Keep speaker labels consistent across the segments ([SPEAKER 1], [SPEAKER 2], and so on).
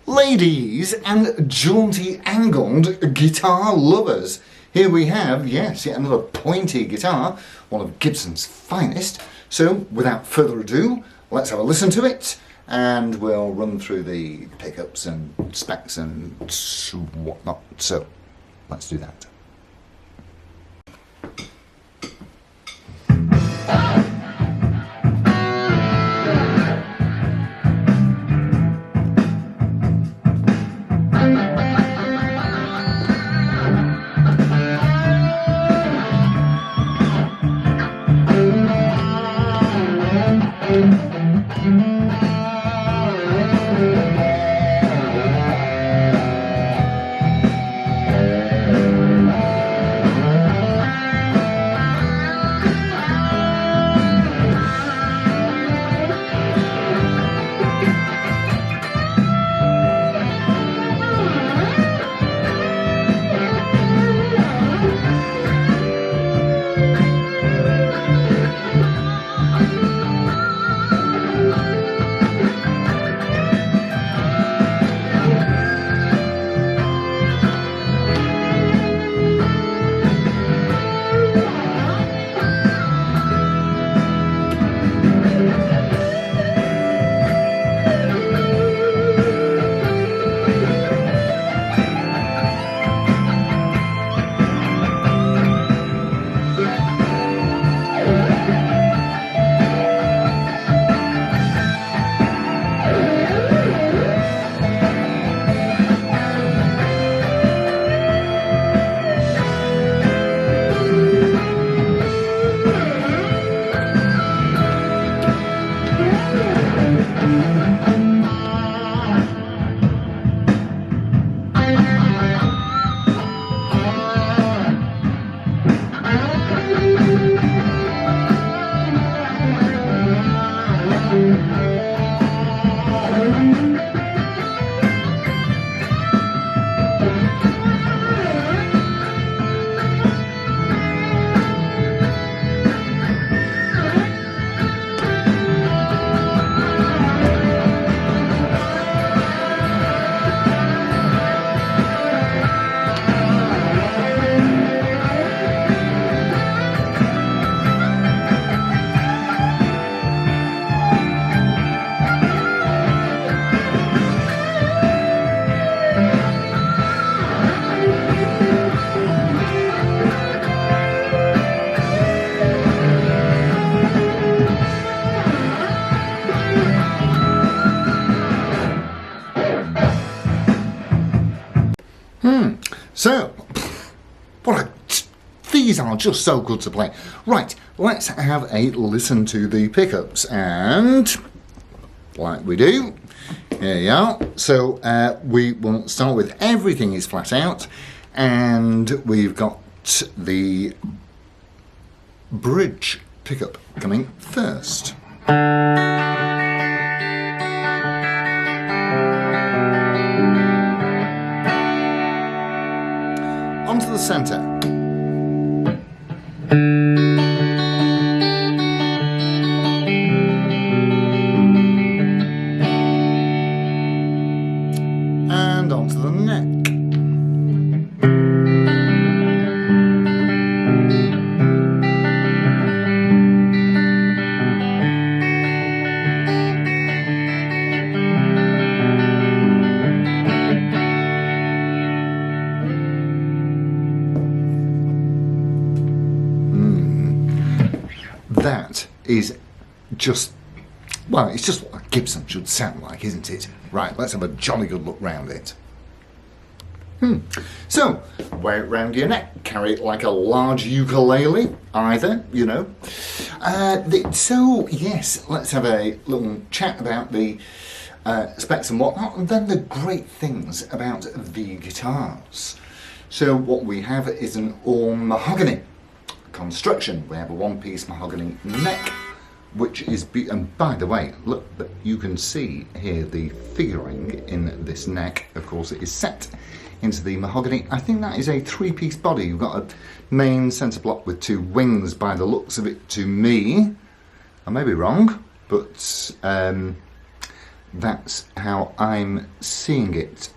[SPEAKER 1] Ladies and jaunty angled guitar lovers, here we have, yes, yet another pointy guitar, one of Gibson's finest. So without further ado, let's have a listen to it and we'll run through the pickups and specs and whatnot. So let's do that. So, these are just so good to play. Right, let's have a listen to the pickups, and like we do, here you are. So we will start with everything is flat out, and we've got the bridge pickup coming first. Onto the centre. And onto the neck. That is just, well, it's just what a Gibson should sound like, isn't it? Right, let's have a jolly good look round it. So, wear it round your neck, carry it like a large ukulele, either, you know. So, yes, let's have a little chat about the specs and whatnot, and then the great things about the guitars. So, what we have is an all mahogany construction. We have a one-piece mahogany neck, which is, and by the way, look, you can see here the figuring in this neck. Of course, it is set into the mahogany. I think that is a three-piece body. You've got a main centre block with two wings by the looks of it to me. I may be wrong, but That's how I'm seeing it.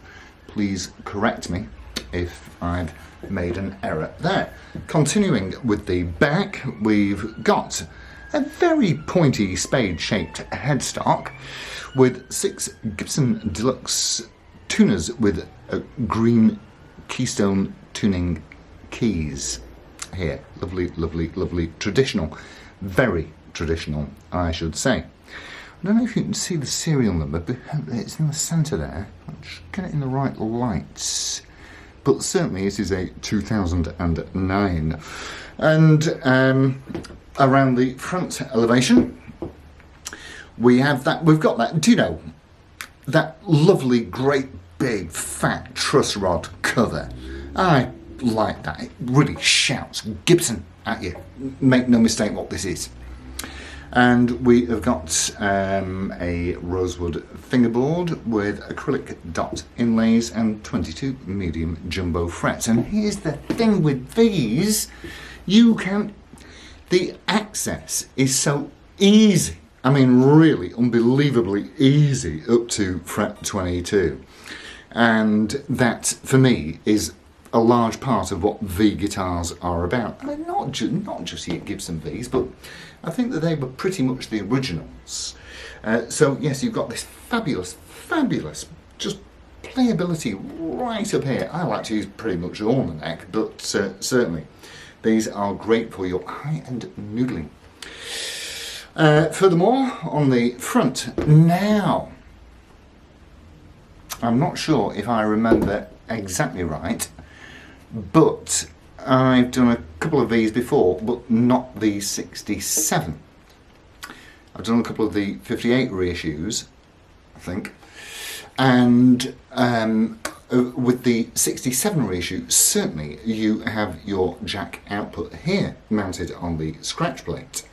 [SPEAKER 1] Please correct me if I've made an error there. Continuing with the back, we've got a very pointy spade-shaped headstock with 6 Gibson Deluxe tuners with green keystone tuning keys here. Lovely, lovely, lovely. Traditional. Very traditional, I should say. I don't know if you can see the serial number, but it's in the centre there. I'll just get it in the right lights. But certainly it is a 2009. And around the front elevation, we've got that, do you know, that lovely, great, big, fat truss rod cover. I like that. It really shouts Gibson at you. Make no mistake what this is. And we have got a rosewood fingerboard with acrylic dot inlays and 22 medium jumbo frets. And here's the thing with these, the access is so easy. I mean, really unbelievably easy up to fret 22. And that, for me, is a large part of what V guitars are about. I mean, not just your Gibson Vs, but I think that they were pretty much the originals. So yes, you've got this fabulous, fabulous, just playability right up here. I like to use pretty much all on the neck, but certainly these are great for your high-end noodling. Furthermore, on the front, now, I'm not sure if I remember exactly right, but I've done a couple of these before, but not the 67. I've done a couple of the 58 reissues, I think, and with the 67 reissue, certainly you have your jack output here mounted on the scratch plate.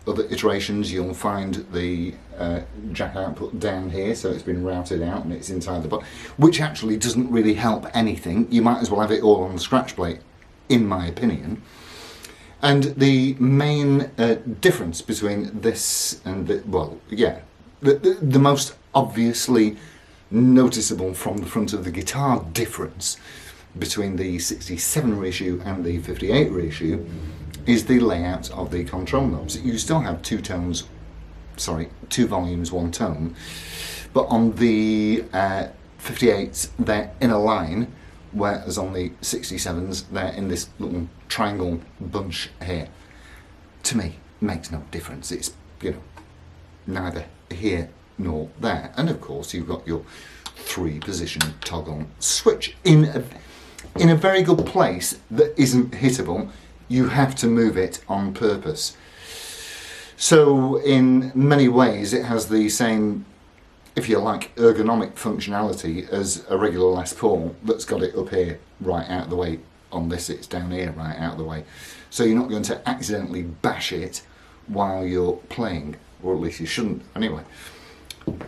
[SPEAKER 1] Other iterations, you'll find the jack output down here, so it's been routed out and it's inside the box, which actually doesn't really help anything. You might as well have it all on the scratch plate, in my opinion. And the main difference between this and the most obviously noticeable from the front of the guitar difference between the 67 reissue and the 58 reissue is the layout of the control knobs. You still have two volumes, one tone, but on the 58s they're in a line, whereas on the 67s they're in this little triangle bunch here. To me, makes no difference. It's, neither here nor there. And of course you've got your 3-position toggle switch in a very good place that isn't hittable. You have to move it on purpose. So in many ways it has the same, if you like, ergonomic functionality as a regular Les Paul that's got it up here right out of the way. On this it's down here right out of the way. So you're not going to accidentally bash it while you're playing, or at least you shouldn't anyway.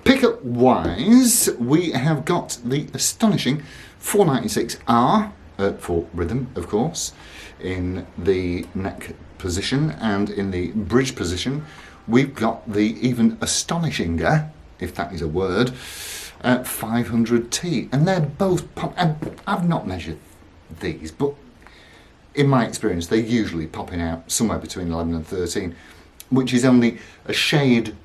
[SPEAKER 1] Pickup wise, we have got the astonishing 496R for rhythm, of course, in the neck position, and in the bridge position we've got the even astonishinger, if that is a word, 500T, and they're both I've not measured these, but in my experience they're usually popping out somewhere between 11 and 13, which is only a shade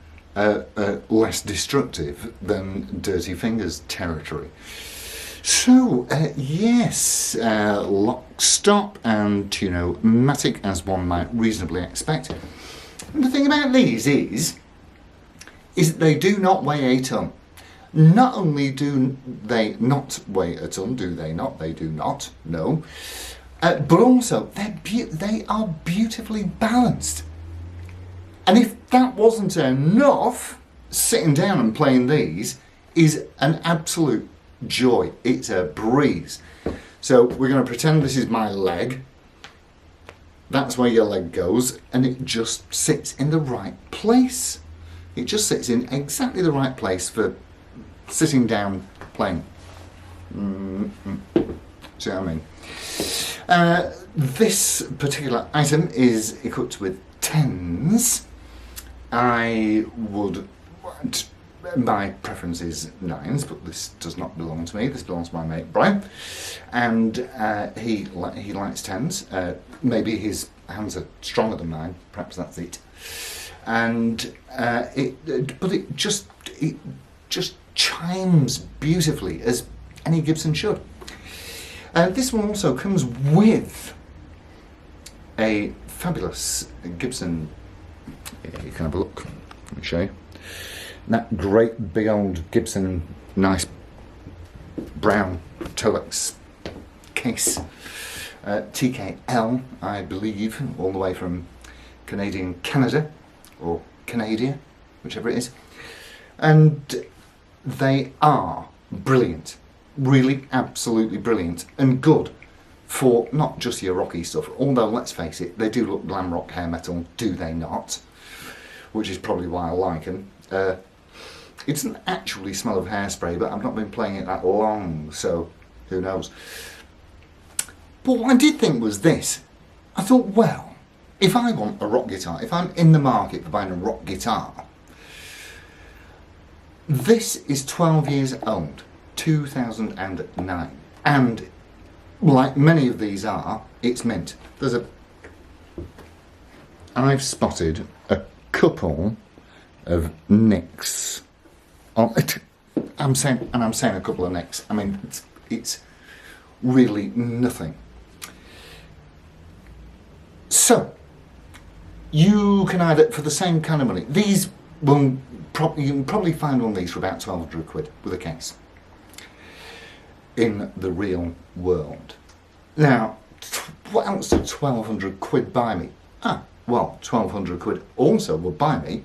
[SPEAKER 1] less destructive than Dirty Fingers territory. So, yes, lock, stop and tuno-matic, as one might reasonably expect. And the thing about these is that they do not weigh a ton. Not only do they not weigh a ton, do they not? They do not, no. But also, they are beautifully balanced. And if that wasn't enough, sitting down and playing these is an absolute joy. It's a breeze. So we're going to pretend this is my leg. That's where your leg goes, and it just sits in the right place. It just sits in exactly the right place for sitting down playing. See what I mean? This particular item is equipped with 10s. I would my preference is 9s, but this does not belong to me. This belongs to my mate Brian, and he likes 10s. Maybe his hands are stronger than mine. Perhaps that's it. And it just chimes beautifully, as any Gibson should. This one also comes with a fabulous Gibson. Yeah, you can have a look. Let me show you. That great big old Gibson, nice brown Tolex case. TKL, I believe, all the way from Canada, or Canada, whichever it is. And they are brilliant. Really, absolutely brilliant. And good for not just your rocky stuff, although let's face it, they do look glam rock hair metal, do they not? Which is probably why I like them. It doesn't actually smell of hairspray, but I've not been playing it that long, so who knows. But what I did think was this. I thought, well, if I want a rock guitar, if I'm in the market for buying a rock guitar, this is 12 years old, 2009, and like many of these are, it's mint. I've spotted a couple of nicks on it. I'm saying a couple of nicks. I mean, it's really nothing. So you can either, for the same kind of money, these will you can probably find one of these for about 1,200 quid with a case in the real world. Now, what else did 1,200 quid buy me? Well, 1,200 quid also would buy me,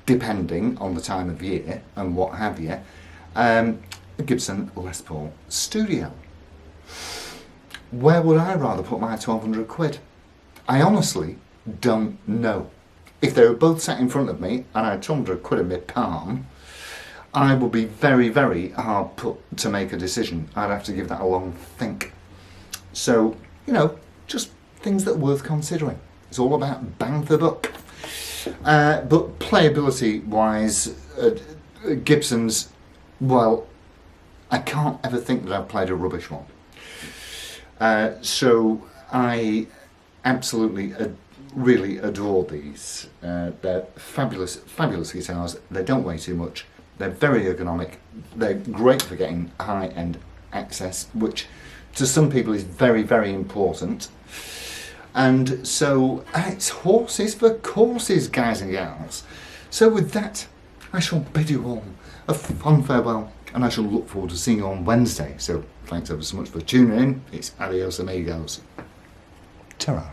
[SPEAKER 1] depending on the time of year and what have you, a Gibson Les Paul Studio. Where would I rather put my 1,200 quid? I honestly don't know. If they were both sat in front of me and I had 200 quid in my palm, I would be very, very hard put to make a decision. I'd have to give that a long think. So, just things that are worth considering. It's all about bang for buck. But playability wise, Gibson's, well, I can't ever think that I've played a rubbish one. So I absolutely really adore these. They're fabulous, fabulous guitars. They don't weigh too much. They're very ergonomic. They're great for getting high-end access, which to some people is very, very important. And so it's horses for courses, guys and gals. So with that, I shall bid you all a fond farewell, and I shall look forward to seeing you on Wednesday. So thanks ever so much for tuning in. It's adios amigos. Ta-ra.